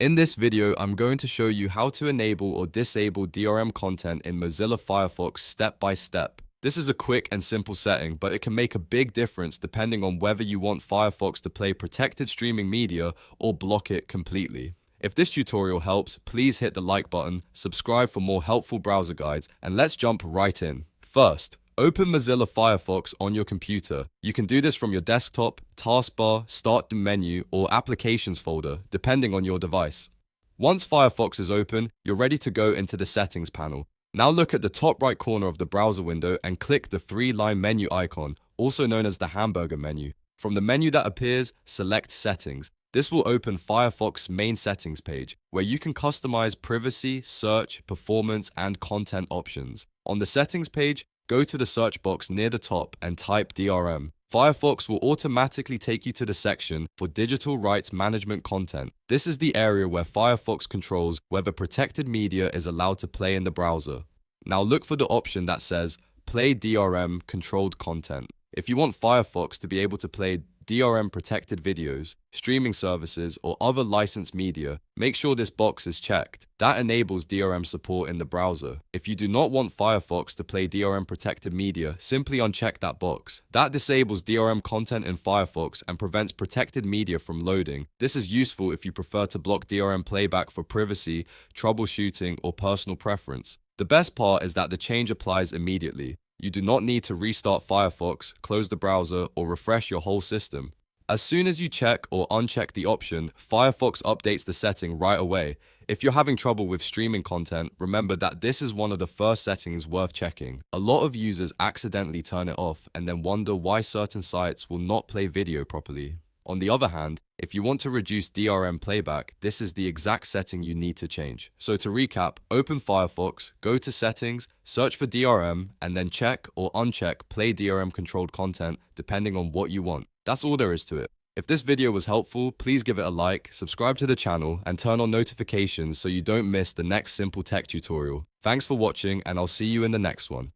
In this video, I'm going to show you how to enable or disable DRM content in Mozilla Firefox step by step. This is a quick and simple setting, but it can make a big difference depending on whether you want Firefox to play protected streaming media or block it completely. If this tutorial helps, please hit the like button, subscribe for more helpful browser guides, and let's jump right in. First, open Mozilla Firefox on your computer. You can do this from your desktop, taskbar, start menu, or applications folder, depending on your device. Once Firefox is open, you're ready to go into the settings panel. Now look at the top right corner of the browser window and click the three-line menu icon, also known as the hamburger menu. From the menu that appears, select Settings. This will open Firefox's main settings page, where you can customize privacy, search, performance, and content options. On the settings page, go to the search box near the top and type DRM. Firefox will automatically take you to the section for digital rights management content. This is the area where Firefox controls whether protected media is allowed to play in the browser. Now look for the option that says Play DRM-Controlled content. If you want Firefox to be able to play DRM-protected videos, streaming services, or other licensed media, make sure this box is checked. That enables DRM support in the browser. If you do not want Firefox to play DRM-protected media, simply uncheck that box. That disables DRM content in Firefox and prevents protected media from loading. This is useful if you prefer to block DRM playback for privacy, troubleshooting, or personal preference. The best part is that the change applies immediately. You do not need to restart Firefox, close the browser, or refresh your whole system. As soon as you check or uncheck the option, Firefox updates the setting right away. If you're having trouble with streaming content, remember that this is one of the first settings worth checking. A lot of users accidentally turn it off and then wonder why certain sites will not play video properly. On the other hand, if you want to reduce DRM playback, this is the exact setting you need to change. So to recap, open Firefox, go to Settings, search for DRM, and then check or uncheck Play DRM controlled content depending on what you want. That's all there is to it. If this video was helpful, please give it a like, subscribe to the channel, and turn on notifications so you don't miss the next simple tech tutorial. Thanks for watching, and I'll see you in the next one.